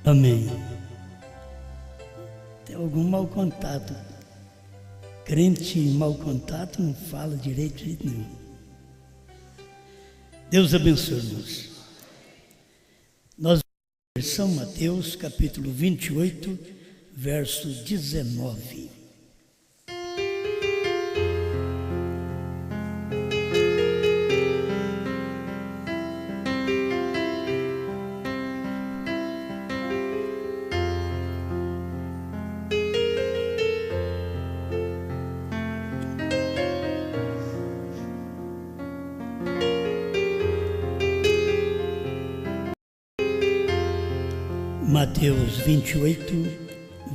Amém. Tem algum mau contato. Crente em mau contato não fala direito de jeito nenhum. Deus abençoe, irmãos. Nós vamos São Mateus, capítulo 28, verso 19. Mateus 28,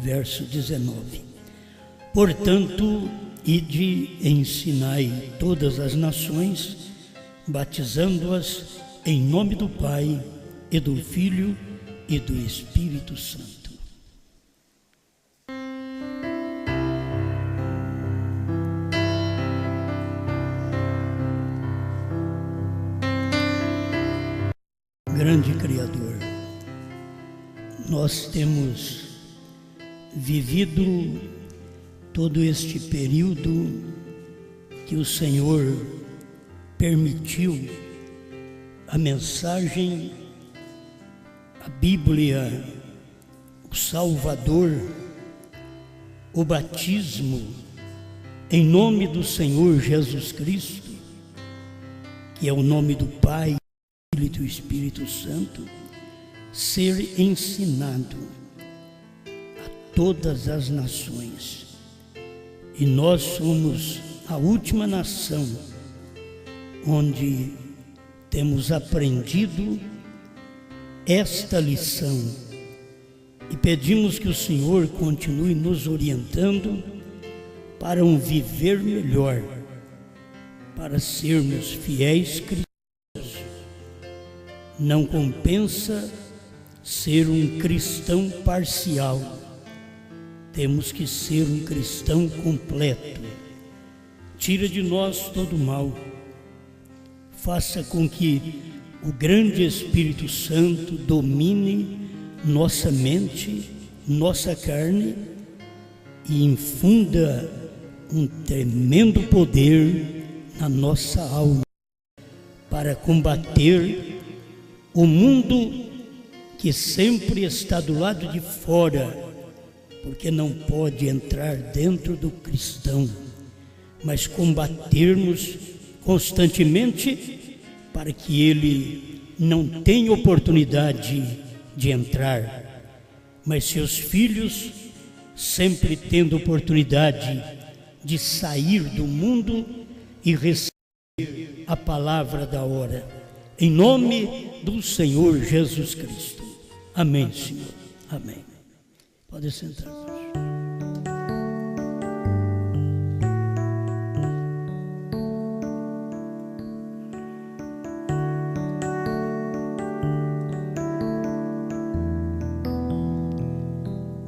verso 19. Portanto, ide e ensinai todas as nações, batizando-as em nome do Pai, e do Filho, e do Espírito Santo. Grande Criador, nós temos vivido todo este período que o Senhor permitiu a mensagem, a Bíblia, o Salvador, o batismo, em nome do Senhor Jesus Cristo, que é o nome do Pai, do Filho e do Espírito Santo, ser ensinado a todas as nações. E nós somos a última nação onde temos aprendido esta lição e pedimos que o Senhor continue nos orientando para um viver melhor, para sermos fiéis cristãos. Não compensa ser um cristão parcial, temos que ser um cristão completo. Tira de nós todo o mal, faça com que o grande Espírito Santo domine nossa mente, nossa carne e infunda um tremendo poder na nossa alma para combater o mundo que sempre está do lado de fora, porque não pode entrar dentro do cristão, mas combatermos constantemente para que ele não tenha oportunidade de entrar, mas seus filhos sempre tendo oportunidade de sair do mundo e receber a palavra da hora, em nome do Senhor Jesus Cristo. Amém, Senhor. Amém. Pode sentar.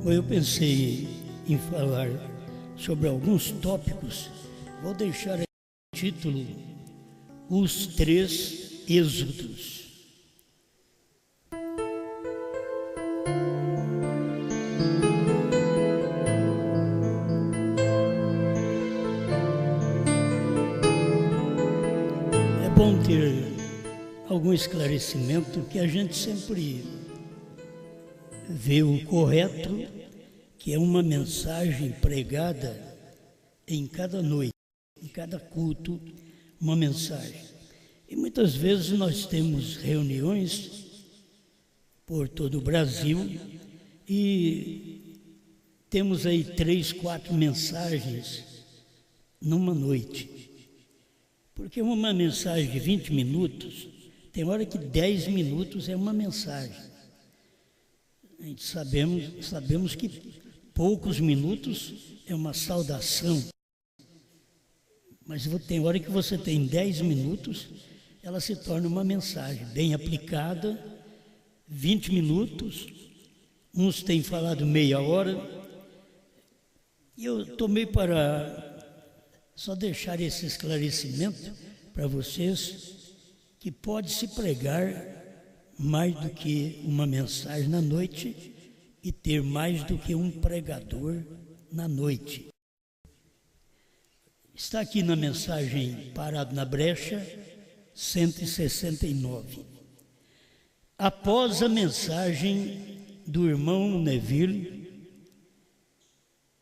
Eu pensei em falar sobre alguns tópicos. Vou deixar aí o título: Os Três Êxodos. É bom ter algum esclarecimento, que a gente sempre vê o correto, que é uma mensagem pregada em cada noite, em cada culto, uma mensagem. E muitas vezes nós temos reuniões por todo o Brasil e temos aí 3, 4 mensagens numa noite. Porque uma mensagem de 20 minutos, tem hora que 10 minutos é uma mensagem. A gente sabemos que poucos minutos é uma saudação, mas tem hora que você tem 10 minutos, ela se torna uma mensagem bem aplicada. 20 minutos, uns têm falado meia hora, e eu tomei para só deixar esse esclarecimento para vocês, que pode se pregar mais do que uma mensagem na noite e ter mais do que um pregador na noite. Está aqui na mensagem Parado na Brecha, 169. Após a mensagem do irmão Neville,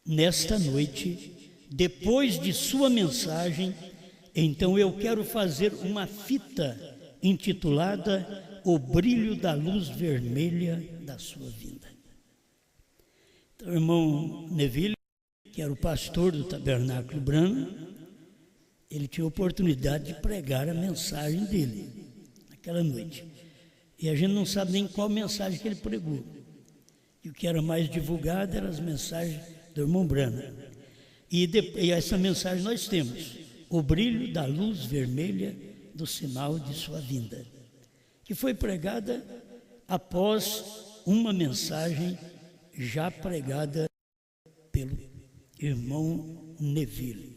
nesta noite, depois de sua mensagem, então eu quero fazer uma fita intitulada O Brilho da Luz Vermelha da Sua Vinda. Então, o irmão Neville, que era o pastor do Tabernáculo Branham, ele tinha a oportunidade de pregar a mensagem dele naquela noite. E a gente não sabe nem qual mensagem que ele pregou. E o que era mais divulgado eram as mensagens do irmão Branham. E essa mensagem nós temos: o brilho da luz vermelha do sinal de sua vinda, que foi pregada após uma mensagem já pregada pelo irmão Neville.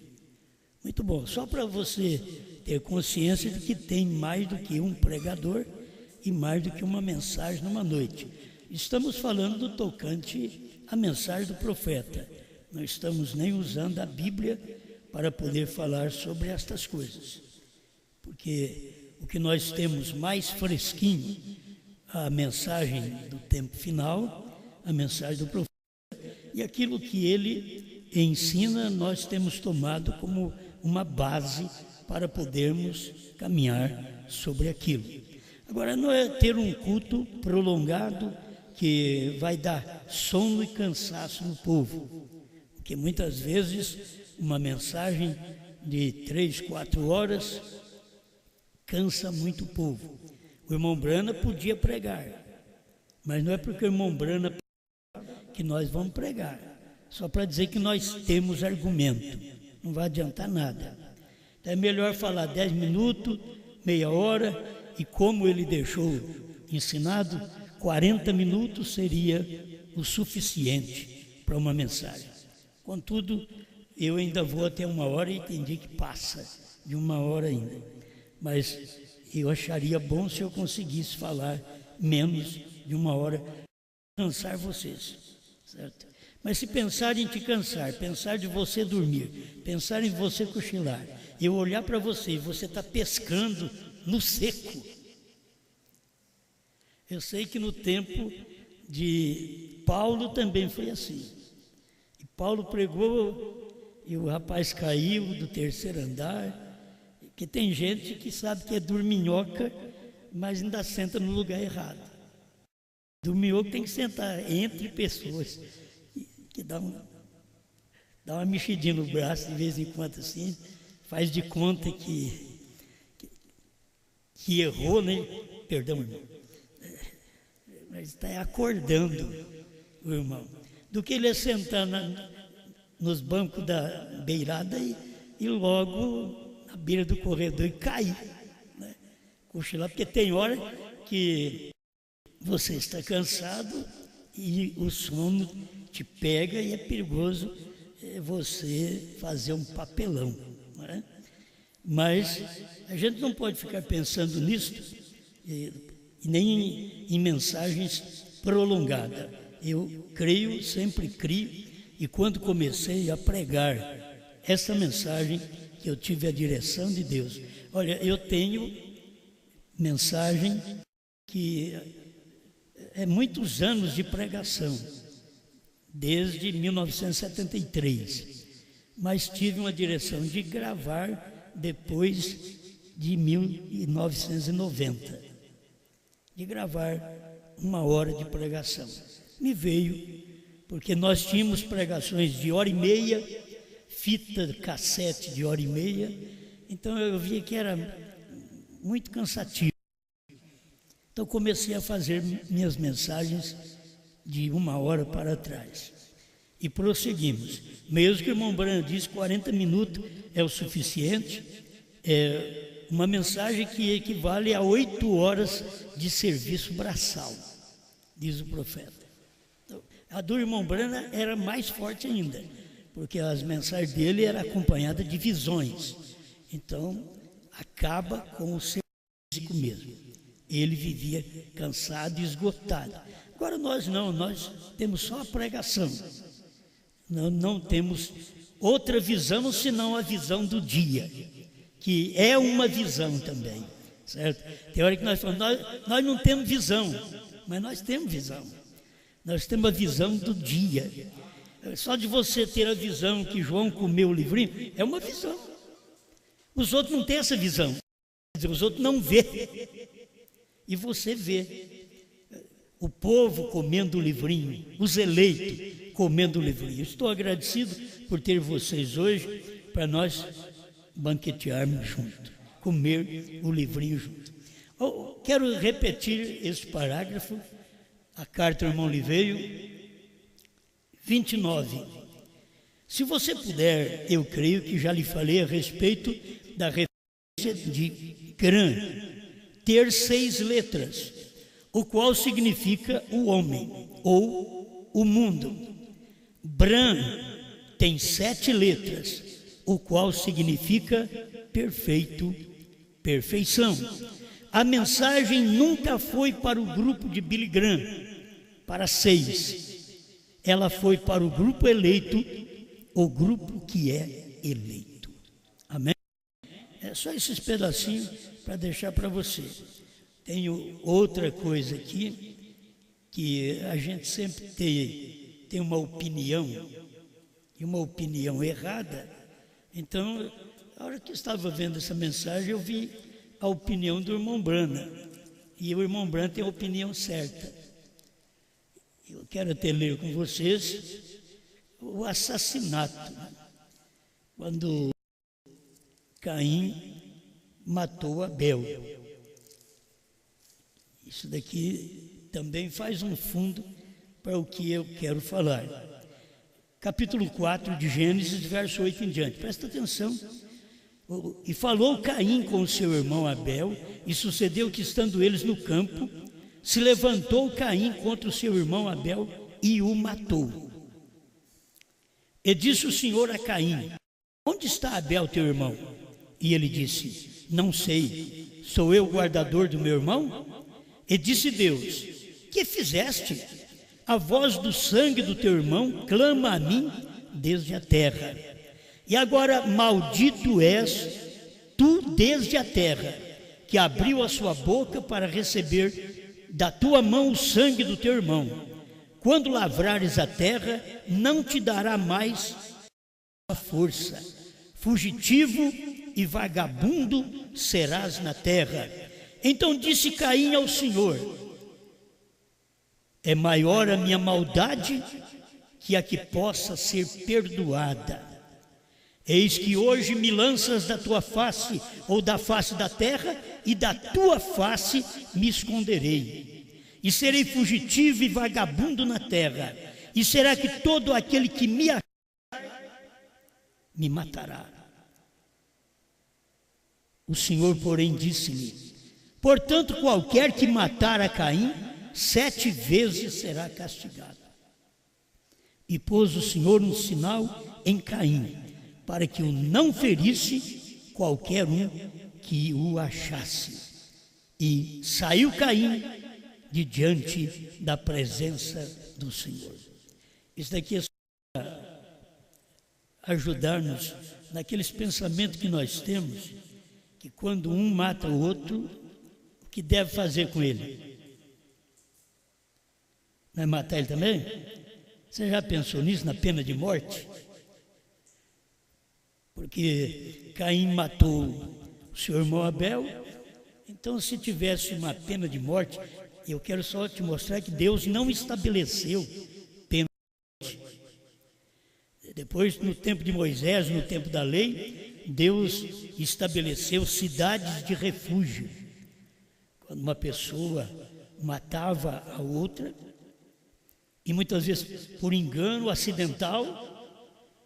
Muito bom, só para você ter consciência de que tem mais do que um pregador e mais do que uma mensagem numa noite. Estamos falando do tocante à mensagem do profeta. Não estamos nem usando a Bíblia para poder falar sobre estas coisas, porque o que nós temos mais fresquinho, a mensagem do tempo final, a mensagem do profeta, e aquilo que ele ensina, nós temos tomado como uma base para podermos caminhar sobre aquilo. Agora, não é ter um culto prolongado que vai dar sono e cansaço no povo, porque muitas vezes uma mensagem de 3, 4 horas cansa muito o povo. O irmão Branham podia pregar, mas não é porque o irmão Branham que nós vamos pregar, só para dizer que nós temos argumento, não vai adiantar nada. Então é melhor falar 10 minutos, meia hora, e como ele deixou ensinado, 40 minutos seria o suficiente para uma mensagem. Contudo, eu ainda vou até 1 hora e entendi que passa de 1 hora ainda. Mas eu acharia bom se eu conseguisse falar menos de 1 hora, cansar vocês, certo? Mas se pensar em te cansar, pensar de você dormir, pensar em você cochilar, eu olhar para você e você está pescando no seco. Eu sei que no tempo de Paulo também foi assim. E Paulo pregou e o rapaz caiu do 3º andar, que tem gente que sabe que é dorminhoca, mas ainda senta no lugar errado. Dorminhoca tem que sentar entre pessoas, que dá uma mexidinha no braço de vez em quando assim, faz de conta que errou, né? Perdão, irmão. Mas está acordando o irmão. Do que ele é sentar nos bancos da beirada e logo na beira do corredor e cair, né? Cochilar, porque tem hora que você está cansado e o sono te pega e é perigoso você fazer um papelão, não é? Mas a gente não pode ficar pensando nisso e nem em mensagens prolongadas. Eu creio, sempre criei, e quando comecei a pregar essa mensagem, que eu tive a direção de Deus. Olha, eu tenho mensagem que é muitos anos de pregação, desde 1973, mas tive uma direção de gravar depois de 1990, de gravar 1 hora de pregação. Me veio, porque nós tínhamos pregações de 1h30, fita cassete de 1h30, então eu via que era muito cansativo. Então comecei a fazer minhas mensagens de 1 hora para trás. E prosseguimos. Mesmo que o irmão Branham disse 40 minutos é o suficiente, é uma mensagem que equivale a 8 horas de serviço braçal, diz o profeta. Então, a do irmão Branham era mais forte ainda, porque as mensagens dele eram acompanhadas de visões. Então, acaba com o ser físico mesmo. Ele vivia cansado e esgotado. Agora nós não, nós temos só a pregação. Não temos outra visão senão a visão do dia, que é uma visão também, certo? Tem hora que nós falamos, nós não temos visão, mas nós temos visão. Nós temos a visão do dia. Só de você ter a visão que João comeu o livrinho, é uma visão. Os outros não têm essa visão. Quer dizer, os outros não vê. E você vê. O povo comendo o livrinho, os eleitos comendo o livrinho. Estou agradecido por ter vocês hoje, para nós banquetearmos junto, comer o livrinho junto. Quero repetir esse parágrafo, a carta do irmão Liveio, 29. Se você puder, eu creio que já lhe falei a respeito da referência de Gran, ter 6 letras, o qual significa o homem, ou o mundo. Bran tem 7 letras, o qual significa perfeito, perfeição. A mensagem nunca foi para o grupo de Billy Graham, para 6. Ela foi para o grupo eleito, o grupo que é eleito. Amém? É só esses pedacinhos para deixar para você. Tenho outra coisa aqui, que a gente sempre tem uma opinião, e uma opinião errada. Então, a hora que eu estava vendo essa mensagem, eu vi a opinião do irmão Brana, e o irmão Brana tem a opinião certa. Eu quero até ler com vocês o assassinato, quando Caim matou Abel. Isso daqui também faz um fundo para o que eu quero falar. Capítulo 4 de Gênesis, verso 8 em diante. Presta atenção. E falou Caim com o seu irmão Abel, e sucedeu que, estando eles no campo, se levantou Caim contra o seu irmão Abel e o matou. E disse o Senhor a Caim: onde está Abel, teu irmão? E ele disse: não sei, sou eu o guardador do meu irmão? E disse Deus: que fizeste? A voz do sangue do teu irmão clama a mim desde a terra. E agora maldito és tu desde a terra, que abriu a sua boca para receber da tua mão o sangue do teu irmão. Quando lavrares a terra, não te dará mais a força. Fugitivo e vagabundo serás na terra. Então disse Caim ao Senhor: é maior a minha maldade que a que possa ser perdoada. Eis que hoje me lanças da tua face, ou da face da terra, e da tua face me esconderei. E serei fugitivo e vagabundo na terra. E será que todo aquele que me achar me matará? O Senhor, porém, disse-lhe: portanto, qualquer que matar a Caim, 7 vezes será castigado. E pôs o Senhor um sinal em Caim, para que o não ferisse qualquer um que o achasse. E saiu Caim de diante da presença do Senhor. Isso daqui é para ajudar-nos naqueles pensamentos que nós temos, que quando um mata o outro, o que deve fazer com ele? Vai matar ele também? Você já pensou nisso, na pena de morte? Porque Caim matou o seu irmão Abel. Então, se tivesse uma pena de morte, eu quero só te mostrar que Deus não estabeleceu pena de morte. Depois, no tempo de Moisés, no tempo da lei, Deus estabeleceu cidades de refúgio. Quando uma pessoa matava a outra, e muitas vezes por engano acidental,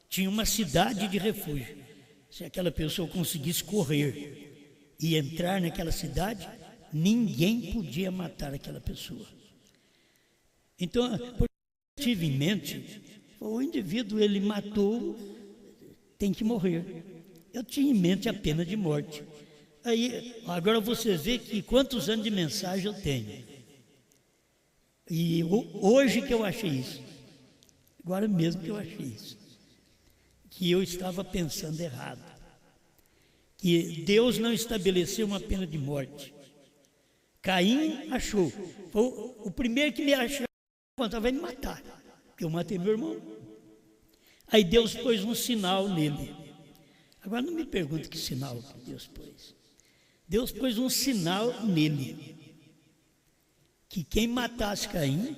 tinha uma cidade de refúgio. Se aquela pessoa conseguisse correr e entrar naquela cidade, ninguém podia matar aquela pessoa. Então, porque eu tive em mente, o indivíduo, ele matou, tem que morrer. Eu tinha em mente a pena de morte. Aí, agora você vê que quantos anos de mensagem eu tenho. E hoje que eu achei isso. Agora mesmo que eu achei isso. Que eu estava pensando errado. Que Deus não estabeleceu uma pena de morte. Caim achou. Foi o primeiro que me achou, vai me matar. Porque eu matei meu irmão. Aí Deus pôs um sinal nele. Agora não me pergunte que sinal que Deus pôs. Deus pôs um sinal nele. Que quem matasse Caim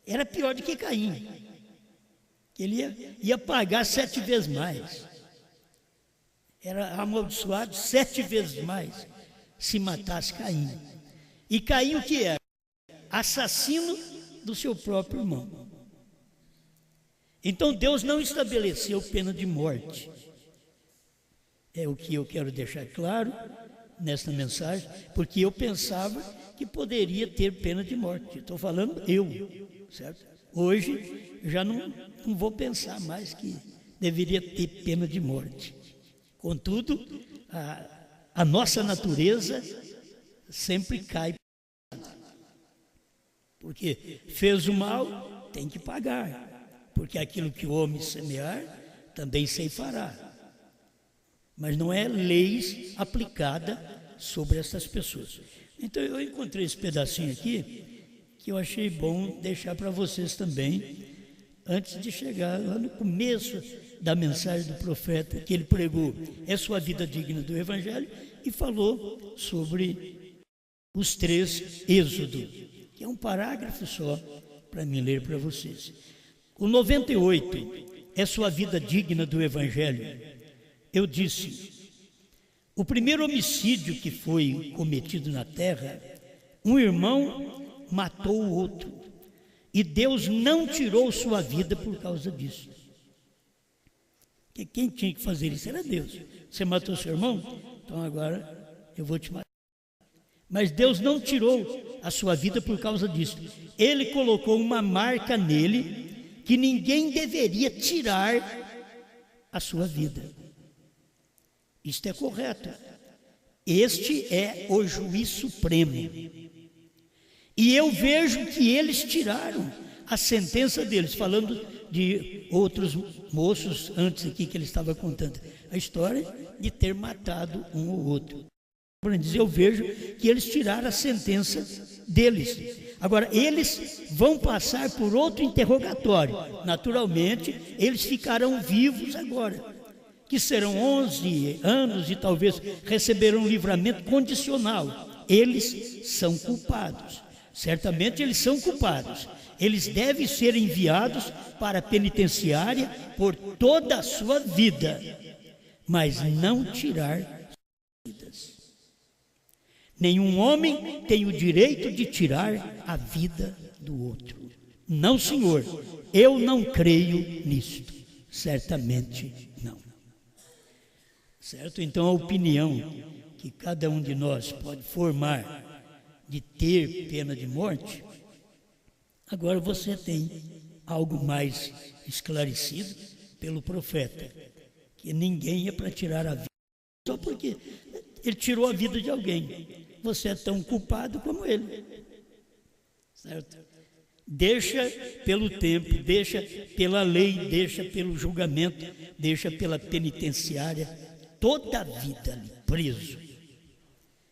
era pior do que Caim. Ele ia pagar 7 vezes mais. Era amaldiçoado 7 vezes mais se matasse Caim. E Caim o que era? Assassino do seu próprio irmão. Então Deus não estabeleceu pena de morte. É o que eu quero deixar claro nesta mensagem, porque eu pensava que poderia ter pena de morte. Estou falando eu, certo? Hoje já não vou pensar mais que deveria ter pena de morte. Contudo, a nossa natureza sempre cai. Porque fez o mal, tem que pagar. Porque aquilo que o homem semear, também ceifará. Mas não é leis aplicada sobre essas pessoas. Então eu encontrei esse pedacinho aqui, que eu achei bom deixar para vocês também, antes de chegar lá no começo da mensagem do profeta, que ele pregou, é sua vida digna do Evangelho, e falou sobre os 3 êxodos, que é um parágrafo só para mim ler para vocês. O 98, é sua vida digna do Evangelho. Eu disse, o primeiro homicídio que foi cometido na terra, um irmão matou o outro, e Deus não tirou sua vida por causa disso. Porque quem tinha que fazer isso era Deus. Você matou seu irmão? Então agora eu vou te matar. Mas Deus não tirou a sua vida por causa disso. Ele colocou uma marca nele que ninguém deveria tirar a sua vida. Isto é correto. Este é o juiz supremo. E eu vejo que eles tiraram a sentença deles, falando de outros moços antes aqui que ele estava contando a história de ter matado um ou outro. Eu vejo que eles tiraram a sentença deles. Agora, eles vão passar por outro interrogatório. Naturalmente, eles ficarão vivos agora, que serão 11 anos e talvez receberão um livramento condicional. Eles são culpados. Certamente eles são culpados. Eles devem ser enviados para a penitenciária por toda a sua vida, mas não tirar vidas. Nenhum homem tem o direito de tirar a vida do outro. Não, senhor, eu não creio nisto. Certamente não. Certo? Então a opinião que cada um de nós pode formar de ter pena de morte, agora você tem algo mais esclarecido pelo profeta, que ninguém é para tirar a vida, só porque ele tirou a vida de alguém. Você é tão culpado como ele, certo? Deixa pelo tempo, deixa pela lei, deixa pelo julgamento, deixa pela penitenciária, toda a vida ali, preso.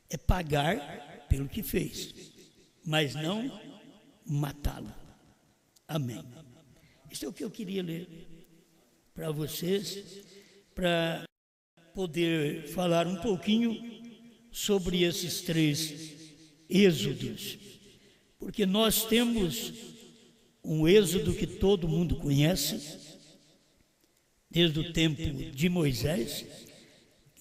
É pagar pelo que fez, mas não matá-lo. Amém. Isso é o que eu queria ler para vocês, para poder falar um pouquinho sobre esses 3 êxodos, porque nós temos um êxodo que todo mundo conhece, desde o tempo de Moisés.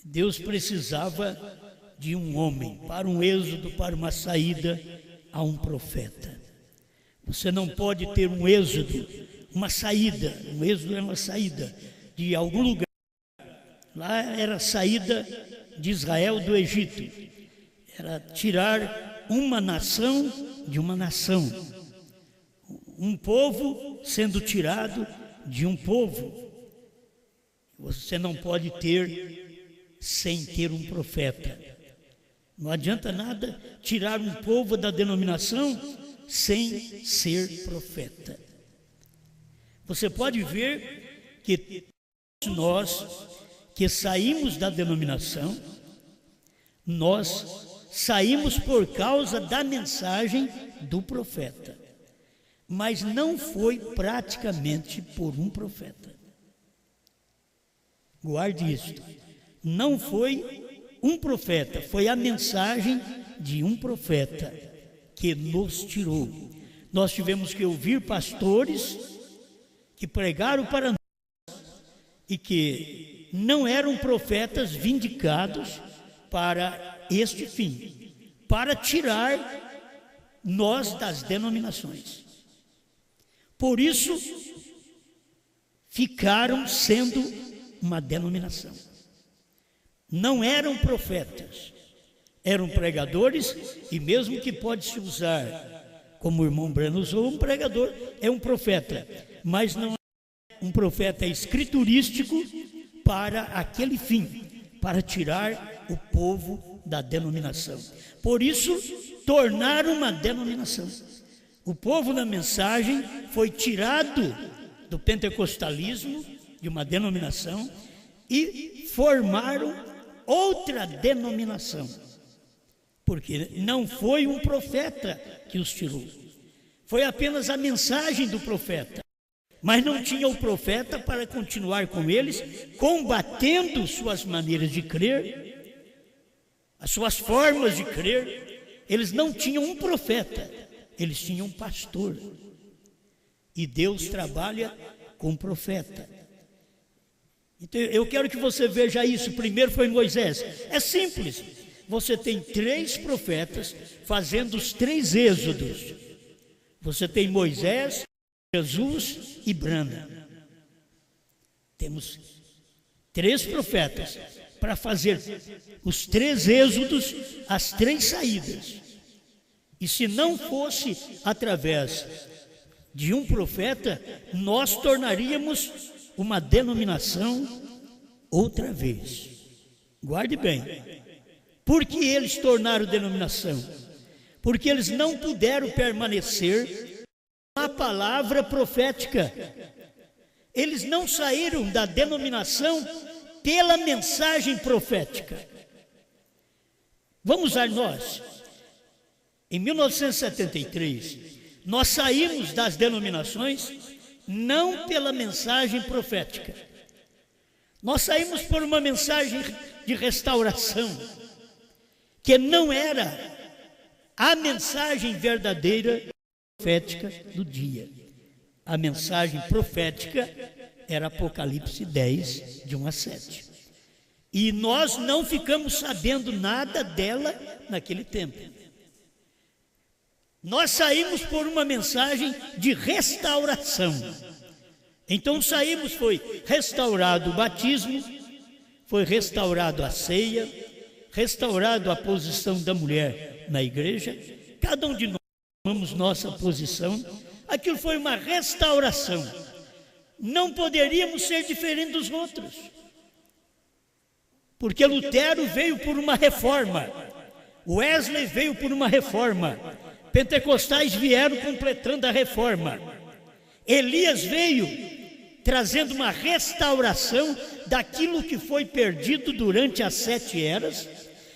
Deus precisava de um homem para um êxodo, para uma saída a um profeta. Você não pode ter um êxodo, uma saída. Um êxodo é uma saída de algum lugar. Lá era a saída de Israel do Egito. Era tirar uma nação de uma nação. Um povo sendo tirado de um povo. Você não pode ter sem ter um profeta. Não adianta nada tirar um povo da denominação sem ser profeta. Você pode ver que nós que saímos da denominação, nós saímos por causa da mensagem do profeta, mas não foi praticamente por um profeta. Guarde isto. Não foi um profeta, foi a mensagem de um profeta que nos tirou. Nós tivemos que ouvir pastores que pregaram para nós e que não eram profetas vindicados para este fim, para tirar nós das denominações. Por isso, ficaram sendo uma denominação. Não eram profetas, eram pregadores, e mesmo que pode-se usar, como o irmão Breno usou, um pregador é um profeta, mas não é um profeta escriturístico para aquele fim, para tirar o povo da denominação. Por isso, tornaram uma denominação. O povo da mensagem foi tirado do pentecostalismo, de uma denominação, e formaram outra denominação, porque não foi um profeta que os tirou, foi apenas a mensagem do profeta, mas não tinha o profeta para continuar com eles, combatendo suas maneiras de crer, as suas formas de crer. Eles não tinham um profeta, eles tinham um pastor, e Deus trabalha com profeta. Então, eu quero que você veja isso. Primeiro foi Moisés. É simples. Você tem 3 profetas fazendo os 3 êxodos. Você tem Moisés, Jesus e Brana. Temos 3 profetas para fazer os 3 êxodos, as 3 saídas. E se não fosse através de um profeta, nós tornaríamos uma denominação outra vez. Guarde bem. Por que eles tornaram denominação? Porque eles não puderam permanecer na palavra profética. Eles não saíram da denominação pela mensagem profética. Vamos usar nós. Em 1973, nós saímos das denominações não pela mensagem profética. Nós saímos por uma mensagem de restauração, que não era a mensagem verdadeira profética do dia. A mensagem profética era Apocalipse 10, de 1 a 7. E nós não ficamos sabendo nada dela naquele tempo. Nós saímos por uma mensagem de restauração. Então saímos, foi restaurado o batismo, foi restaurado a ceia, restaurado a posição da mulher na igreja. Cada um de nós tomamos nossa posição. Aquilo foi uma restauração. Não poderíamos ser diferentes dos outros, porque Lutero veio por uma reforma, Wesley veio por uma reforma, pentecostais vieram completando a reforma, Elias veio trazendo uma restauração daquilo que foi perdido durante as 7 eras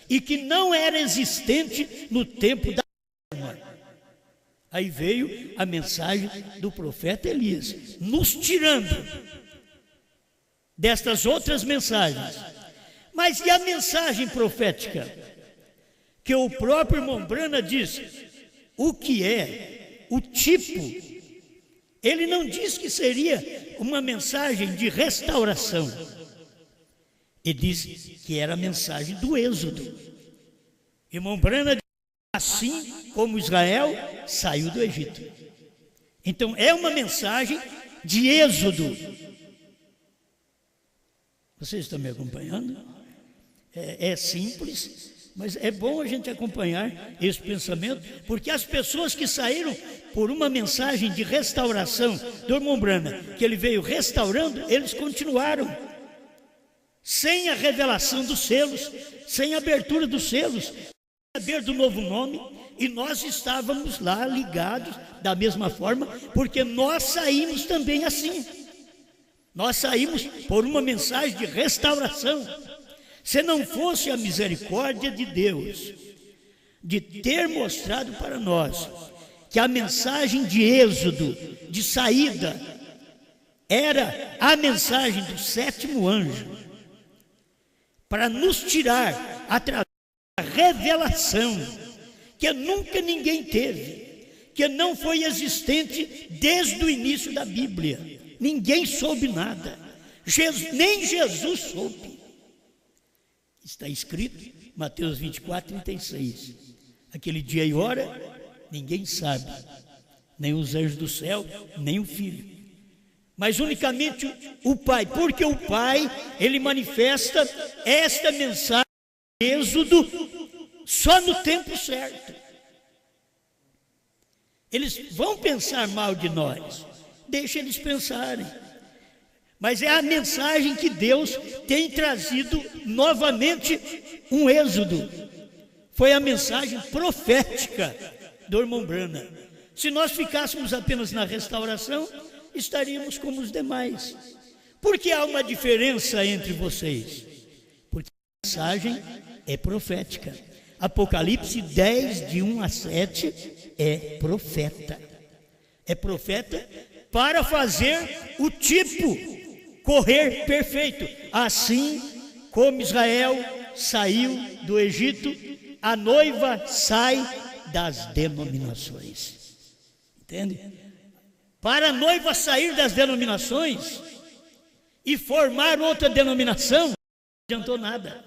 e que não era existente no tempo da reforma. Aí veio a mensagem do profeta Elias, nos tirando destas outras mensagens. Mas e a mensagem profética? Que o próprio irmão Brana diz o que é, o tipo. Ele não diz que seria uma mensagem de restauração. Ele diz que era a mensagem do êxodo. Irmão Brana diz, assim como Israel saiu do Egito. Então é uma mensagem de êxodo. Vocês estão me acompanhando? É simples, mas é bom a gente acompanhar esse pensamento, porque as pessoas que saíram por uma mensagem de restauração do irmão Brana, que ele veio restaurando, eles continuaram. sem a revelação dos selos, sem a abertura dos selos, sem saber do novo nome, e nós estávamos lá ligados da mesma forma, porque nós saímos também assim. Nós saímos por uma mensagem de restauração. Se não fosse a misericórdia de Deus, de ter mostrado para nós que a mensagem de êxodo, de saída, era a mensagem do sétimo anjo, para nos tirar através da revelação, que nunca ninguém teve, que não foi existente desde o início da Bíblia. Ninguém soube nada, nem Jesus soube. Está escrito, Mateus 24, 36. Aquele dia e hora, ninguém sabe, nem os anjos do céu, nem o Filho, mas unicamente o Pai, porque o Pai, Ele manifesta esta mensagem de Êxodo só no tempo certo. Eles vão pensar mal de nós, deixa eles pensarem, mas é a mensagem que Deus tem trazido novamente um êxodo. Foi a mensagem profética do irmão Brana. Se nós ficássemos apenas na restauração, estaríamos como os demais. Por que há uma diferença entre vocês? Porque a mensagem é profética. Apocalipse 10, de 1 a 7, é profeta. É profeta para fazer o tipo correr perfeito. Assim como Israel saiu do Egito, a noiva sai das denominações. Entende? Para a noiva sair das denominações e formar outra denominação, não adiantou nada.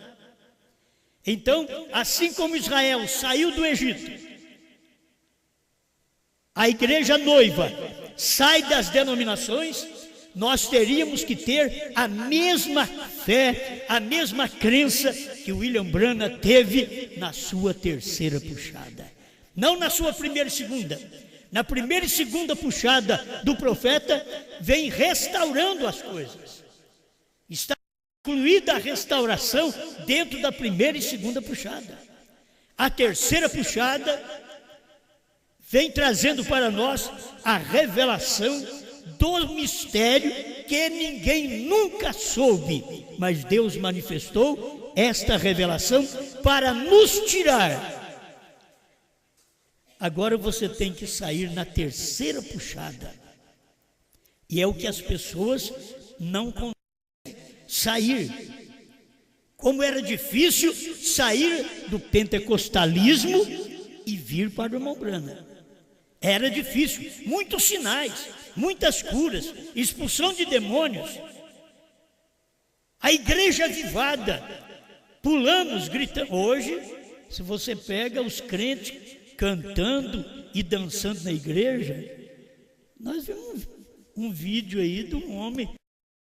Então, assim como Israel saiu do Egito, a igreja noiva sai das denominações, nós teríamos que ter a mesma fé, a mesma crença que William Branham teve na sua terceira puxada. Não na sua primeira e segunda. Na primeira e segunda puxada do profeta, vem restaurando as coisas. Está incluída a restauração dentro da primeira e segunda puxada. A terceira puxada vem trazendo para nós a revelação do mistério que ninguém nunca soube, mas Deus manifestou esta revelação para nos tirar. Agora você tem que sair na terceira puxada, e é o que as pessoas não conseguem sair. Como era difícil sair do pentecostalismo e vir para o irmão Branham. Era difícil, muitos sinais, muitas curas, expulsão de demônios, a igreja avivada, pulamos, gritando. Hoje, se você pega os crentes cantando e dançando na igreja, nós vimos um vídeo aí de um homem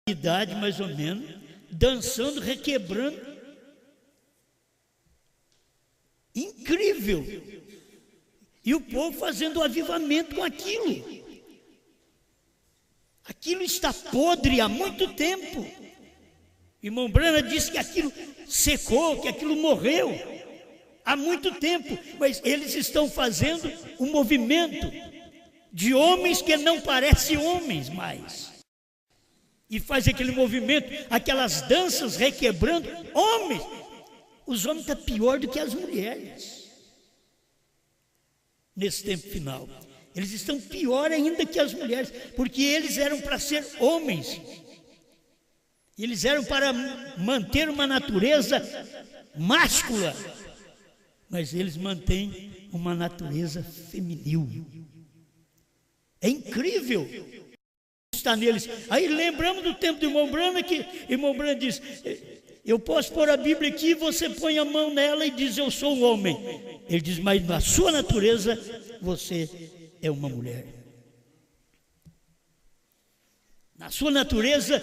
de idade mais ou menos, dançando, requebrando. Incrível! E o povo fazendo o avivamento com aquilo. Aquilo está podre há muito tempo. Irmão Branham disse que aquilo secou, que aquilo morreu há muito tempo, mas eles estão fazendo um movimento de homens que não parecem homens mais, e faz aquele movimento, aquelas danças requebrando homens. Os homens estão pior do que as mulheres nesse tempo final. Eles estão pior ainda que as mulheres, porque eles eram para ser homens, eles eram para manter uma natureza máscula, mas eles mantêm uma natureza feminil. É incrível está neles. Aí lembramos do tempo do irmão Branham, que irmão Branham diz: eu posso pôr a Bíblia aqui, você põe a mão nela e diz: eu sou um homem. Ele diz: mas na sua natureza você é uma mulher. Na sua natureza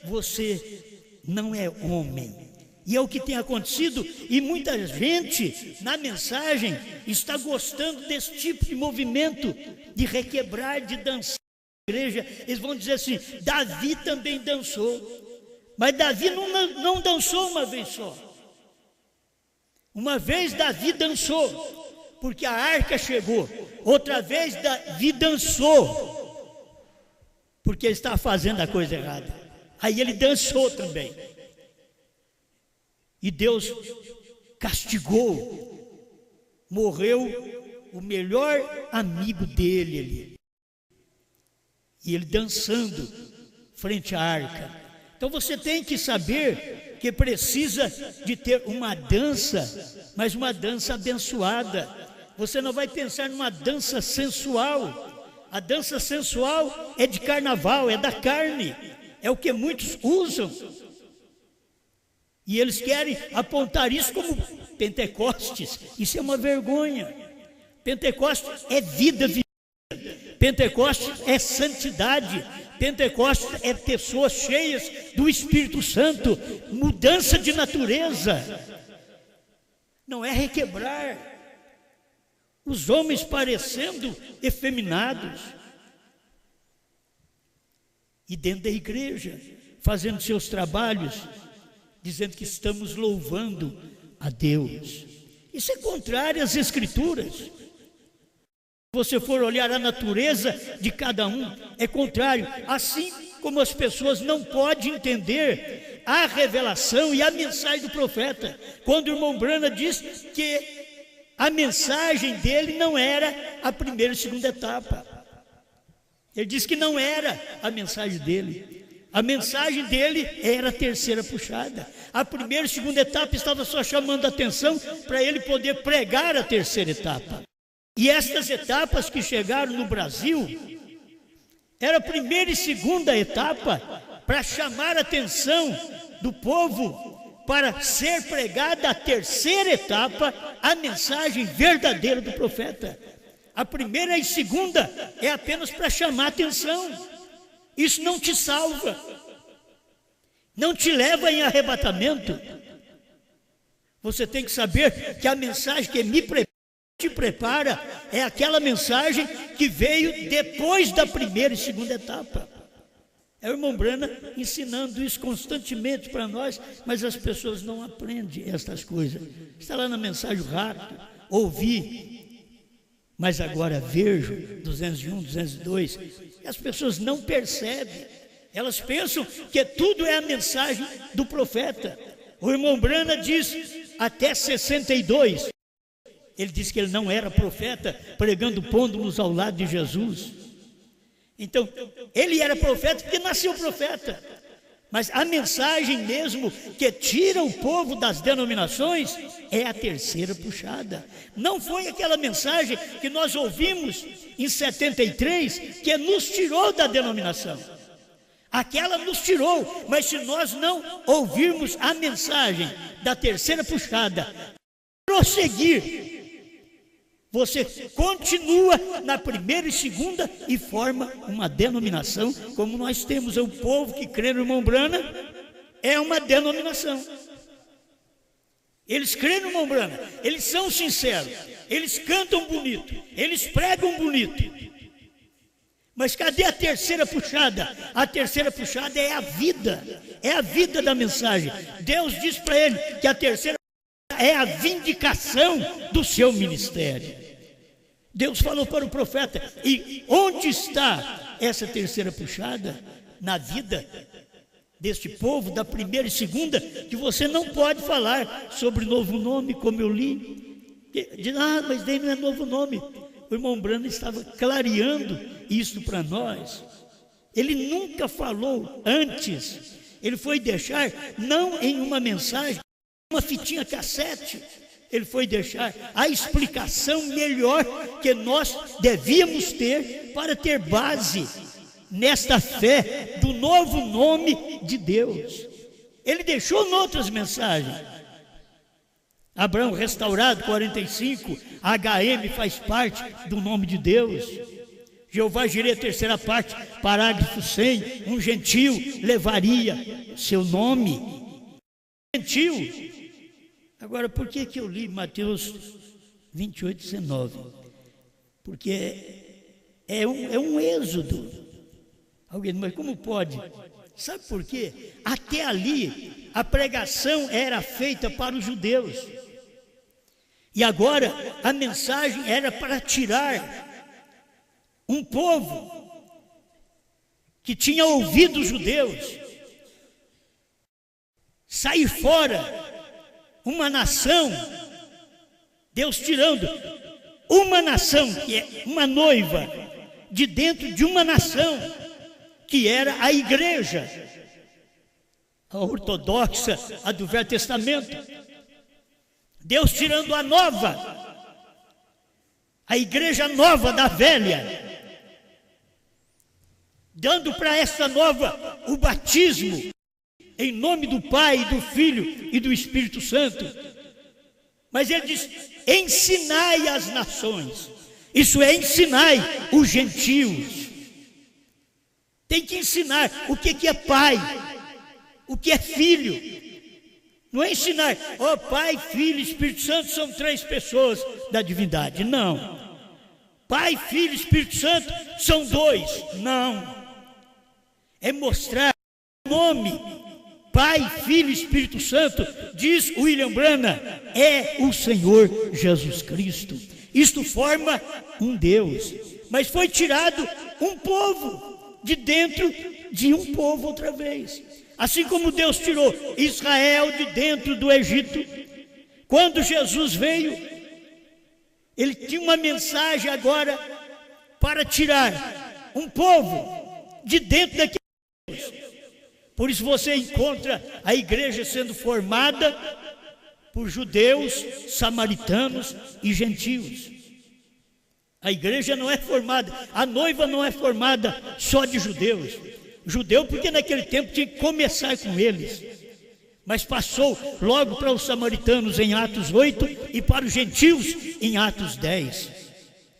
você não é homem. E é o que tem acontecido, e muita gente na mensagem está gostando desse tipo de movimento, de requebrar, de dançar na igreja. Eles vão dizer assim: Davi também dançou. Mas Davi não dançou uma vez só. Uma vez Davi dançou, porque a arca chegou. Outra vez Davi dançou, porque ele estava fazendo a coisa errada. Aí ele dançou também. E Deus castigou. Morreu o melhor amigo dele ali. E ele dançando frente à arca. Então você tem que saber que precisa de ter uma dança, mas uma dança abençoada. Você não vai pensar numa dança sensual. A dança sensual é de carnaval, é da carne, é o que muitos usam. E eles querem apontar isso como Pentecostes. Isso é uma vergonha. Pentecostes é vida vivida. Pentecostes é santidade. Pentecostes é pessoas cheias do Espírito Santo, mudança de natureza. Não é requebrar os homens parecendo efeminados. E dentro da igreja, fazendo seus trabalhos, dizendo que estamos louvando a Deus. Isso é contrário às Escrituras. Se você for olhar a natureza de cada um, é contrário. Assim como as pessoas não podem entender a revelação e a mensagem do profeta. Quando o irmão Brana diz que a mensagem dele não era a primeira e segunda etapa. Ele disse que não era a mensagem dele. A mensagem dele era a terceira puxada. A primeira e segunda etapa estava só chamando a atenção para ele poder pregar a terceira etapa. E estas etapas que chegaram no Brasil, era a primeira e segunda etapa para chamar a atenção do povo para ser pregada a terceira etapa, a mensagem verdadeira do profeta. A primeira e segunda é apenas para chamar a atenção. Isso não te salva, não te leva em arrebatamento. Você tem que saber que a mensagem que te prepara é aquela mensagem que veio depois da primeira e segunda etapa. É o irmão Brana ensinando isso constantemente para nós, mas as pessoas não aprendem estas coisas. Está lá na mensagem rápido, ouvi, mas agora vejo, 201, 202, e as pessoas não percebem. Elas pensam que tudo é a mensagem do profeta. O irmão Brana diz até 62. Ele disse que ele não era profeta, pregando pôndulos ao lado de Jesus. Então, ele era profeta porque nasceu profeta. Mas a mensagem mesmo que tira o povo das denominações é a terceira puxada. Não foi aquela mensagem que nós ouvimos em 73 que nos tirou da denominação. Aquela nos tirou, mas se nós não ouvirmos a mensagem da terceira puxada, prosseguir, você continua na primeira e segunda e forma uma denominação, como nós temos o povo que crê no irmão Brana, é uma denominação. Eles creem no irmão Brana, eles são sinceros, eles cantam bonito, eles pregam bonito. Mas cadê a terceira puxada? A terceira puxada é a vida da mensagem. Deus diz para ele que a terceira é a vindicação do seu ministério. Deus falou para o profeta, e onde está essa terceira puxada? Na vida deste povo, da primeira e segunda, que você não pode falar sobre novo nome, como eu li. Diz, mas daí não é novo nome. O irmão Brana estava clareando isso para nós. Ele nunca falou antes. Ele foi deixar, não em uma mensagem, uma fitinha cassete. Ele foi deixar a explicação melhor que nós devíamos ter para ter base nesta fé do novo nome de Deus. Ele deixou em outras mensagens. Abraão restaurado, 45, HM faz parte do nome de Deus. Jeová Jireh, terceira parte, parágrafo 100, um gentil levaria seu nome. Gentil. Agora, por que eu li Mateus 28, 19? Porque é um êxodo. Alguém, mas como pode Sabe por quê? Até ali a pregação era feita para os judeus. E agora a mensagem era para tirar um povo que tinha ouvido os judeus, sair fora uma nação, Deus tirando uma nação, que é uma noiva, de dentro de uma nação, que era a igreja, a ortodoxa, a do Velho Testamento. Deus tirando a nova, a igreja nova da velha, dando para essa nova o batismo, em nome do Pai, do Filho e do Espírito Santo. Mas ele diz: ensinai as nações, isso é, ensinai os gentios. Tem que ensinar o que é pai, o que é filho. Não é ensinar, ó, Pai, Filho e Espírito Santo são 3 pessoas da divindade. Não. Pai, Filho e Espírito Santo são 2. Não. É mostrar o nome Pai, Filho e Espírito Santo, diz William Branham, é o Senhor Jesus Cristo. Isto forma um Deus. Mas foi tirado um povo de dentro de um povo outra vez. Assim como Deus tirou Israel de dentro do Egito, quando Jesus veio, ele tinha uma mensagem agora para tirar um povo de dentro daquele Deus. Por isso você encontra a igreja sendo formada por judeus, samaritanos e gentios. A igreja não é formada, a noiva não é formada só de judeus. Judeu porque naquele tempo tinha que começar com eles, mas passou logo para os samaritanos em Atos 8 e para os gentios em Atos 10.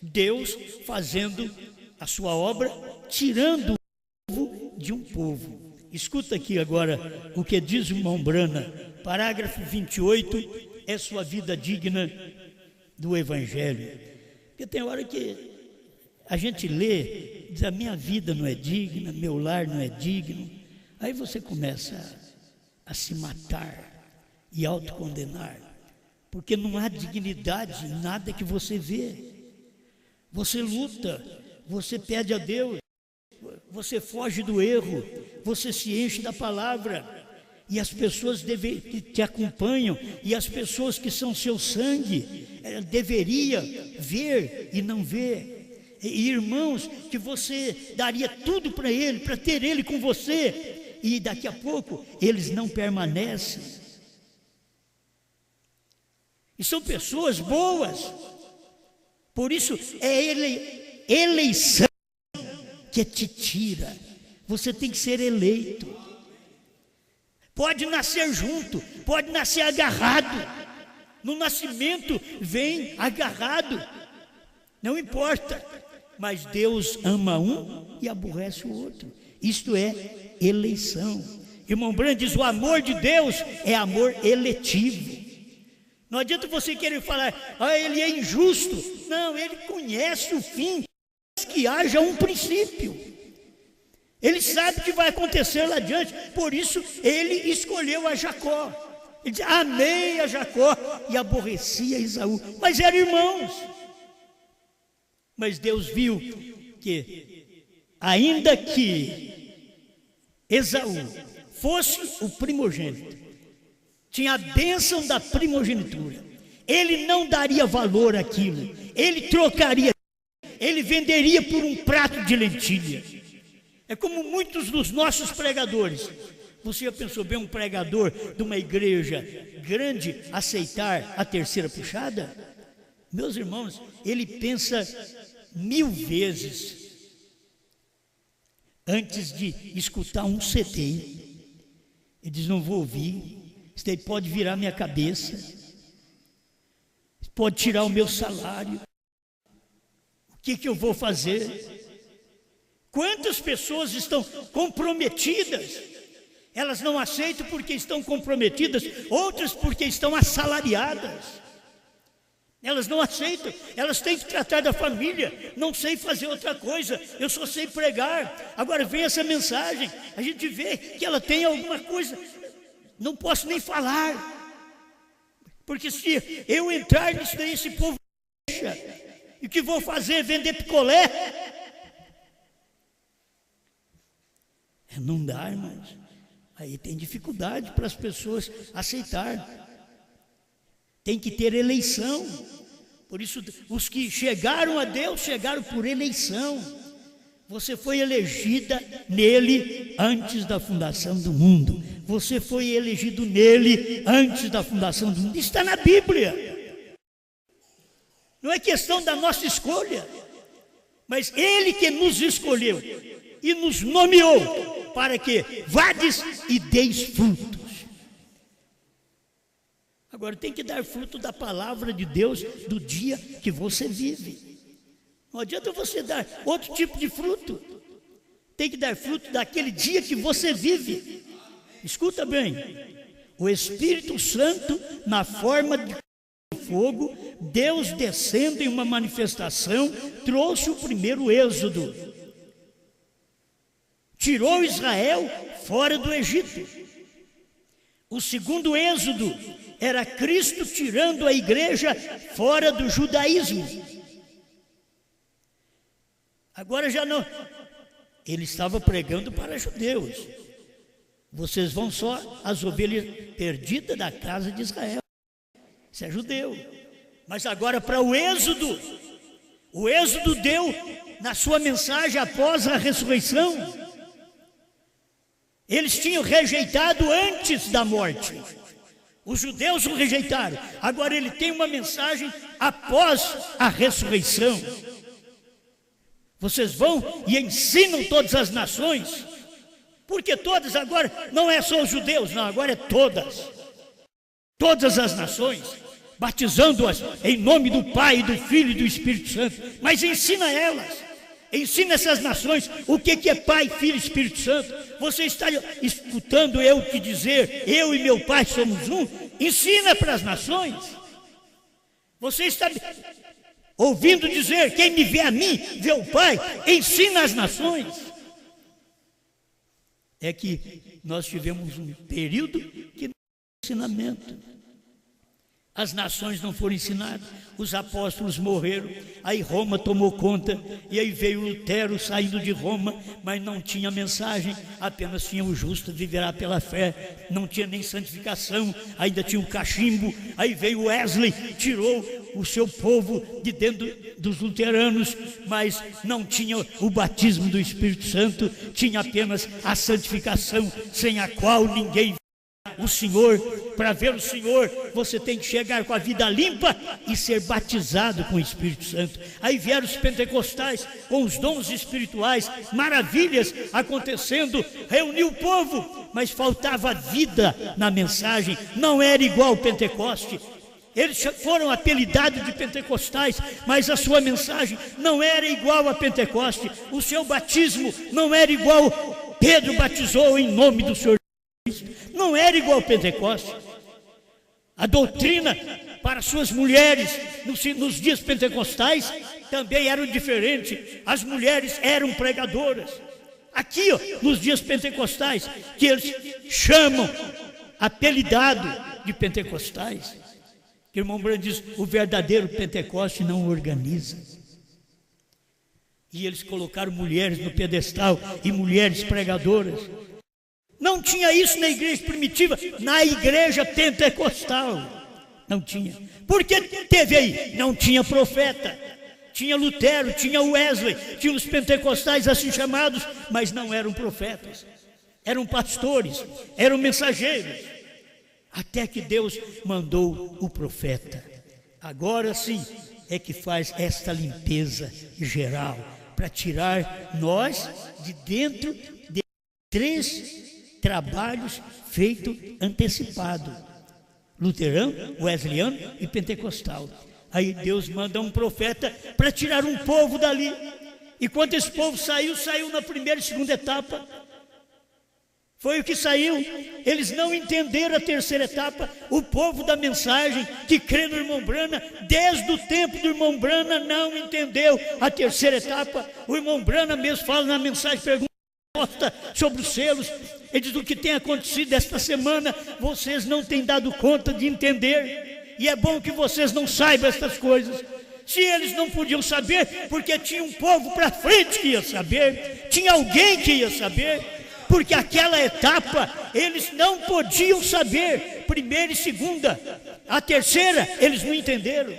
Deus fazendo a sua obra, tirando o povo de um povo. Escuta aqui agora o que diz o irmão Branham, parágrafo 28, é sua vida digna do Evangelho. Porque tem hora que a gente lê, diz: a minha vida não é digna, meu lar não é digno. Aí você começa a se matar e autocondenar, porque não há dignidade em nada que você vê. Você luta, você pede a Deus, você foge do erro, você se enche da palavra, e as pessoas que te acompanham, e as pessoas que são seu sangue, deveria ver e não ver. E irmãos que você daria tudo para ele, para ter ele com você, e daqui a pouco eles não permanecem. E são pessoas boas. Por isso é eleição que te tira. Você tem que ser eleito. Pode nascer junto, pode nascer agarrado. No nascimento vem agarrado, não importa. Mas Deus ama um e aborrece o outro. Isto é eleição. Irmão Branham diz: o amor de Deus é amor eletivo. Não adianta você querer falar: ele é injusto. Não, ele conhece o fim, que haja um princípio. Ele sabe que vai acontecer lá adiante. Por isso ele escolheu a Jacó. Ele diz: amei a Jacó e aborreci a Esaú. Mas eram irmãos. Mas Deus viu que, ainda que Esaú fosse o primogênito, tinha a bênção da primogenitura, ele não daria valor àquilo, ele trocaria, ele venderia por um prato de lentilha. É como muitos dos nossos pregadores. Você já pensou bem um pregador de uma igreja grande aceitar a terceira puxada? Meus irmãos, ele pensa 1000 vezes antes de escutar um CD. Ele diz: não vou ouvir, isso daí pode virar minha cabeça, pode tirar o meu salário, o que eu vou fazer? Quantas pessoas estão comprometidas? Elas não aceitam porque estão comprometidas, outras porque estão assalariadas. Elas não aceitam, elas têm que tratar da família. Não sei fazer outra coisa, eu só sei pregar. Agora vem essa mensagem, a gente vê que ela tem alguma coisa, não posso nem falar, porque se eu entrar nisso daí, esse povo deixa. E o que vou fazer? Vender picolé? Não dá, irmãos. Aí tem dificuldade para as pessoas aceitar. Tem que ter eleição. Por isso, os que chegaram a Deus, chegaram por eleição. Você foi elegida nele antes da fundação do mundo. Você foi elegido nele antes da fundação do mundo. Isso está na Bíblia. Não é questão da nossa escolha, mas Ele que nos escolheu e nos nomeou para que vades e deis frutos. Agora tem que dar fruto da palavra de Deus do dia que você vive. Não adianta você dar outro tipo de fruto. Tem que dar fruto daquele dia que você vive. Escuta bem. O Espírito Santo na forma de fogo, Deus descendo em uma manifestação, trouxe o primeiro êxodo. Tirou Israel fora do Egito. O segundo êxodo era Cristo tirando a igreja fora do judaísmo. Agora já não. Ele estava pregando para judeus. Vocês vão só as ovelhas perdidas da casa de Israel. Isso é judeu. Mas agora para o êxodo deu na sua mensagem após a ressurreição. Eles tinham rejeitado antes da morte. Os judeus o rejeitaram. Agora ele tem uma mensagem após a ressurreição. Vocês vão e ensinam todas as nações. Porque todas agora, não é só os judeus, não, agora é todas. Todas as nações, batizando-as em nome do Pai, do Filho e do Espírito Santo. Mas ensina elas. Ensina essas nações o que é Pai, Filho e Espírito Santo. Você está escutando eu te dizer, eu e meu Pai somos um? Ensina para as nações. Você está ouvindo dizer, quem me vê a mim, vê o Pai. Ensina as nações. É que nós tivemos um período que não foi ensinamento. As nações não foram ensinadas, os apóstolos morreram, aí Roma tomou conta, e aí veio Lutero saindo de Roma, mas não tinha mensagem, apenas tinha o justo viverá pela fé, não tinha nem santificação, ainda tinha o cachimbo. Aí veio Wesley, tirou o seu povo de dentro dos luteranos, mas não tinha o batismo do Espírito Santo, tinha apenas a santificação, sem a qual ninguém o Senhor. Para ver o Senhor, você tem que chegar com a vida limpa e ser batizado com o Espírito Santo. Aí vieram os pentecostais com os dons espirituais, maravilhas acontecendo, reuniu o povo, mas faltava vida na mensagem, não era igual ao Pentecoste. Eles foram apelidados de pentecostais, mas a sua mensagem não era igual a Pentecoste. O seu batismo não era igual. Pedro batizou em nome do Senhor Jesus, não era igual ao Pentecoste. A doutrina para suas mulheres nos dias pentecostais também era diferente. As mulheres eram pregadoras. Aqui, nos dias pentecostais, que eles chamam, apelidado de pentecostais. O irmão Branco diz, o verdadeiro Pentecoste não organiza. E eles colocaram mulheres no pedestal e mulheres pregadoras. Não tinha isso na igreja primitiva, na igreja pentecostal. Não tinha. Por que teve aí? Não tinha profeta. Tinha Lutero, tinha Wesley, tinha os pentecostais assim chamados, mas não eram profetas. Eram pastores, eram mensageiros. Até que Deus mandou o profeta. Agora sim é que faz esta limpeza geral, para tirar nós de dentro de 3 trabalhos feitos antecipado: luterano, wesleyano e pentecostal. Aí Deus manda um profeta para tirar um povo dali. E quando esse povo saiu na primeira e segunda etapa. Foi o que saiu. Eles não entenderam a terceira etapa. O povo da mensagem que crê no irmão Brana, desde o tempo do irmão Brana, não entendeu a terceira etapa. O irmão Brana mesmo fala na mensagem, pergunta sobre os selos. Ele diz: o que tem acontecido esta semana, vocês não têm dado conta de entender. E é bom que vocês não saibam essas coisas. Se eles não podiam saber, porque tinha um povo para frente que ia saber, tinha alguém que ia saber. Porque aquela etapa eles não podiam saber, primeira e segunda. A terceira eles não entenderam.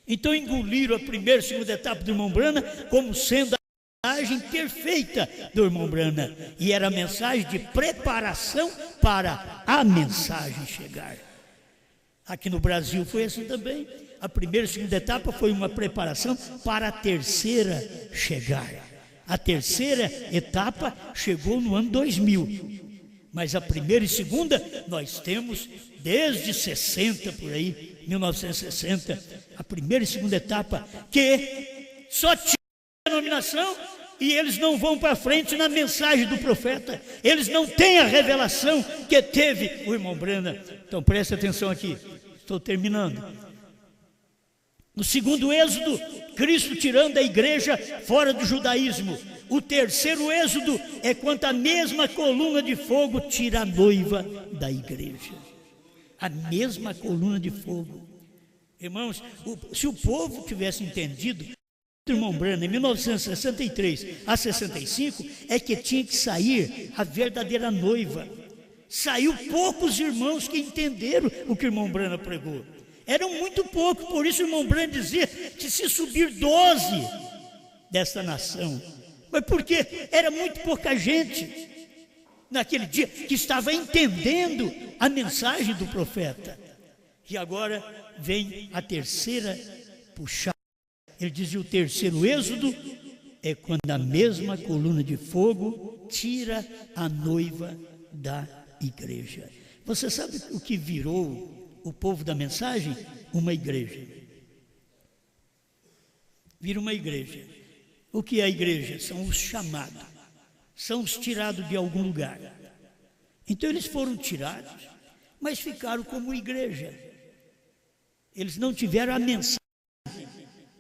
Então engoliram a primeira e segunda etapa do irmão Brana como sendo a mensagem perfeita do irmão Brana. E era a mensagem de preparação para a mensagem chegar. Aqui no Brasil foi assim também. A primeira e segunda etapa foi uma preparação para a terceira chegar. A terceira etapa chegou no ano 2000, mas a primeira e segunda nós temos desde 60 por aí, 1960, a primeira e segunda etapa, que só tinha denominação e eles não vão para frente na mensagem do profeta, eles não têm a revelação que teve o irmão Brana. Então preste atenção aqui, estou terminando. No segundo êxodo, Cristo tirando a igreja fora do judaísmo. O terceiro êxodo é quando a mesma coluna de fogo tira a noiva da igreja. A mesma coluna de fogo. Irmãos, se o povo tivesse entendido, o irmão Brana, em 1963 a 65, é que tinha que sair a verdadeira noiva. Saiu poucos irmãos que entenderam o que o irmão Brana pregou. Eram muito poucos, por isso o irmão Brana dizia que se subir 12 desta nação, mas porque era muito pouca gente naquele dia que estava entendendo a mensagem do profeta. E agora vem a terceira puxada. Ele dizia: o terceiro êxodo é quando a mesma coluna de fogo tira a noiva da igreja. Você sabe o que virou o povo da mensagem? Uma igreja. Vira uma igreja. O que é a igreja? São os chamados, são os tirados de algum lugar. Então eles foram tirados, mas ficaram como igreja. Eles não tiveram a mensagem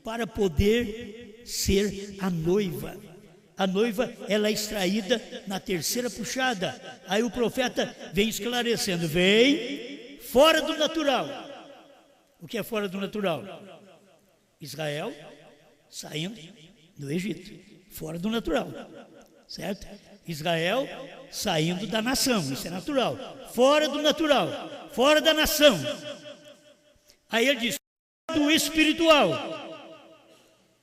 para poder ser a noiva. A noiva, ela é extraída na terceira puxada. Aí o profeta vem esclarecendo: vem fora do natural. O que é fora do natural? Israel saindo do Egito, fora do natural, certo? Israel saindo da nação, isso é natural. Fora do natural, fora da nação. Aí ele diz: do espiritual,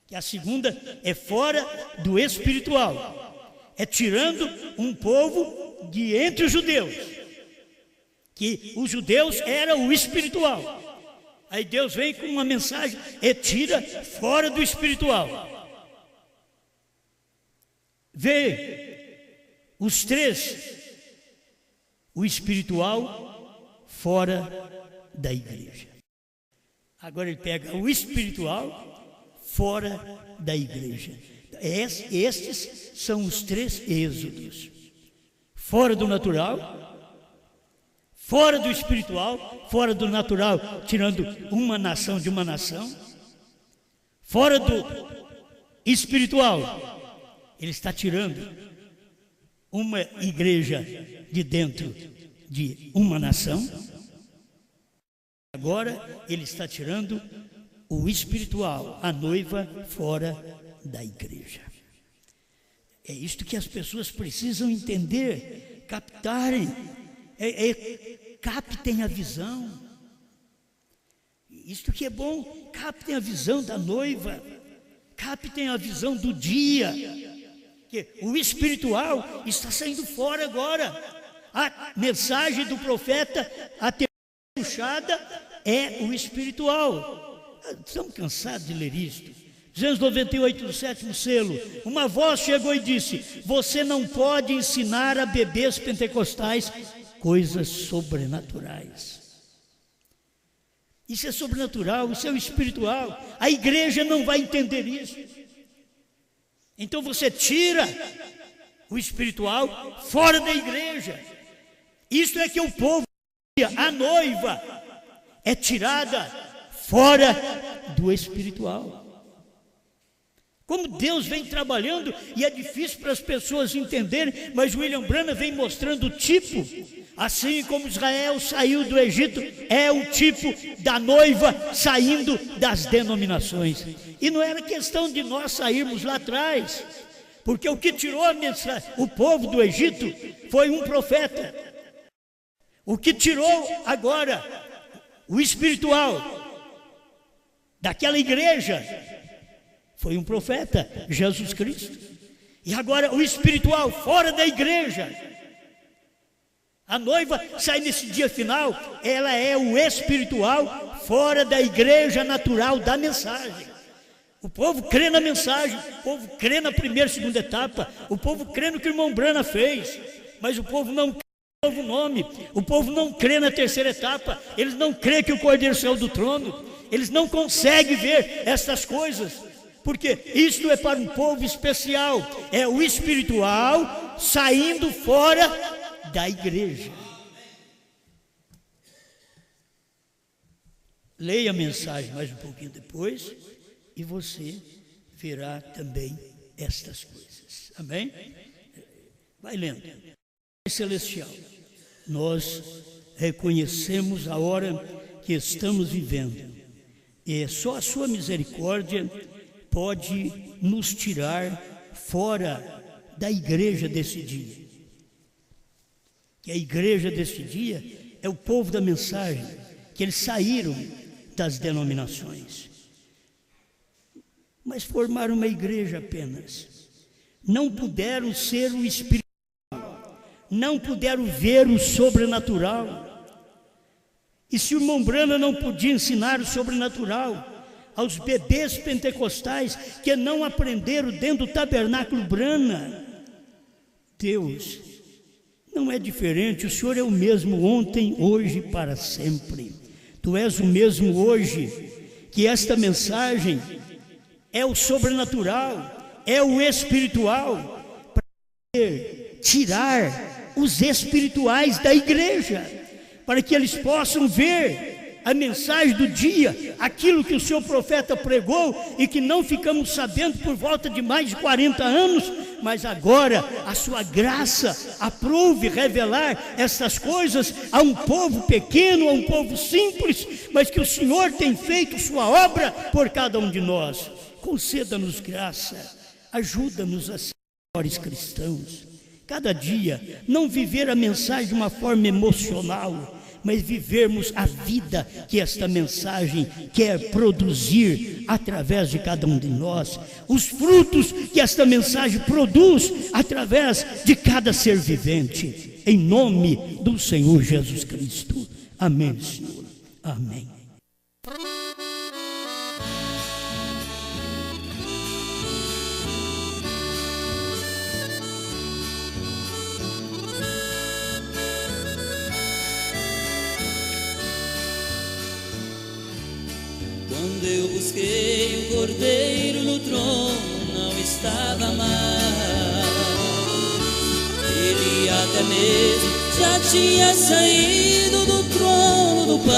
que a segunda é fora do espiritual, é tirando um povo de entre os judeus, que os judeus eram o espiritual. Aí Deus vem com uma mensagem e tira fora do espiritual. Vê os três: o espiritual fora da igreja. Agora ele pega o espiritual fora da igreja. Estes são os três êxodos: fora do natural, fora do espiritual, fora do natural, tirando uma nação de uma nação, fora do espiritual, ele está tirando uma igreja de dentro de uma nação. Agora ele está tirando o espiritual, a noiva, fora da igreja. É isto que as pessoas precisam entender, captarem. Captem a visão. Isto que é bom, captem a visão da noiva, captem a visão do dia, que o espiritual está saindo fora agora. A mensagem do profeta, a terceira puxada, é o espiritual. Estamos cansados de ler isto. 298 do sétimo selo, uma voz chegou e disse: você não pode ensinar a bebês pentecostais coisas sobrenaturais. Isso é sobrenatural, isso é o espiritual. A igreja não vai entender isso. Então você tira o espiritual fora da igreja. Isso é que o povo, a noiva, é tirada fora do espiritual. Como Deus vem trabalhando, e é difícil para as pessoas entenderem, mas William Branham vem mostrando o tipo, assim como Israel saiu do Egito, é o tipo da noiva saindo das denominações. E não era questão de nós sairmos lá atrás, porque o que tirou a mensagem, o povo do Egito foi um profeta. O que tirou agora o espiritual daquela igreja foi um profeta, Jesus Cristo. E agora o espiritual fora da igreja. A noiva sai nesse dia final, ela é o espiritual fora da igreja natural da mensagem. O povo crê na mensagem, o povo crê na primeira e segunda etapa, o povo crê no que o irmão Branham fez, mas o povo não crê no novo nome, o povo não crê na terceira etapa, eles não crê que o Cordeiro saiu do trono, eles não conseguem ver essas coisas. Porque isto é para um povo especial, é o espiritual saindo fora da igreja. Leia a mensagem mais um pouquinho depois e você verá também estas coisas. Amém? Vai lendo. Celestial, nós reconhecemos a hora que estamos vivendo, e é só a sua misericórdia pode nos tirar fora da igreja desse dia. Que a igreja desse dia é o povo da mensagem, que eles saíram das denominações, mas formaram uma igreja apenas. Não puderam ser o espiritual, não puderam ver o sobrenatural. E se o irmão Branham não podia ensinar o sobrenatural aos bebês pentecostais que não aprenderam dentro do tabernáculo Branham, Deus não é diferente. O Senhor é o mesmo ontem, hoje e para sempre. Tu és o mesmo hoje. Que esta mensagem é o sobrenatural, é o espiritual, para tirar os espirituais da igreja, para que eles possam ver a mensagem do dia, aquilo que o seu profeta pregou e que não ficamos sabendo por volta de mais de 40 anos, mas agora a sua graça aprove revelar essas coisas a um povo pequeno, a um povo simples, mas que o Senhor tem feito sua obra por cada um de nós. Conceda-nos graça, ajuda-nos a ser melhores cristãos. Cada dia não viver a mensagem de uma forma emocional, mas vivermos a vida que esta mensagem quer produzir através de cada um de nós, os frutos que esta mensagem produz através de cada ser vivente, em nome do Senhor Jesus Cristo. Amém, Senhor. Amém. Quando eu busquei o Cordeiro no trono, não estava mais. Ele até mesmo já tinha saído do trono do Pai.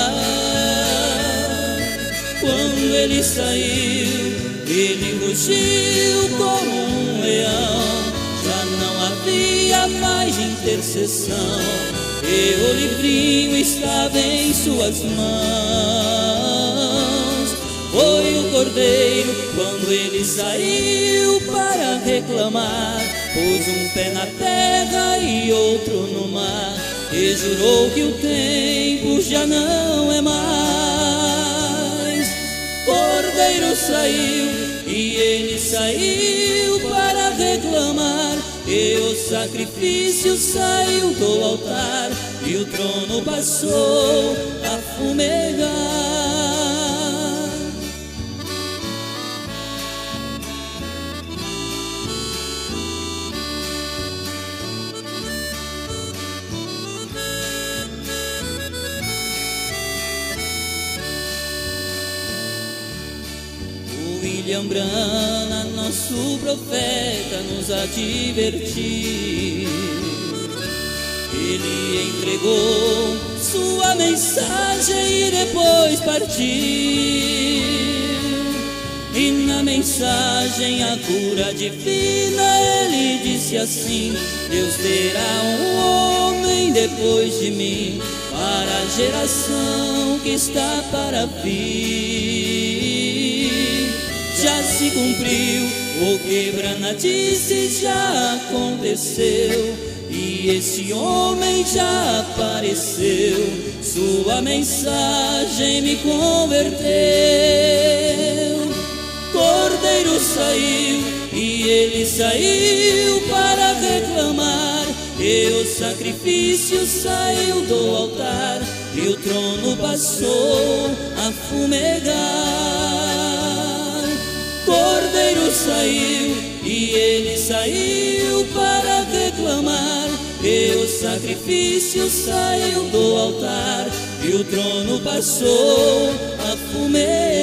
Quando ele saiu, ele rugiu como um leão. Já não havia mais intercessão, e o livrinho estava em suas mãos. Foi o Cordeiro quando ele saiu para reclamar, pôs um pé na terra e outro no mar, e jurou que o tempo já não é mais. Cordeiro saiu e ele saiu para reclamar, e o sacrifício saiu do altar, e o trono passou a fumegar. William Branham nosso profeta nos advertiu. Ele entregou sua mensagem e depois partiu. E na mensagem a cura divina ele disse assim: Deus terá um homem depois de mim, para a geração que está para vir. Já se cumpriu, o que Brana disse já aconteceu, e esse homem já apareceu. Sua mensagem me converteu. Cordeiro saiu e ele saiu para reclamar, e o sacrifício saiu do altar, e o trono passou a fumegar. Cordeiro saiu e ele saiu para reclamar, e o sacrifício saiu do altar, e o trono passou a fumegar.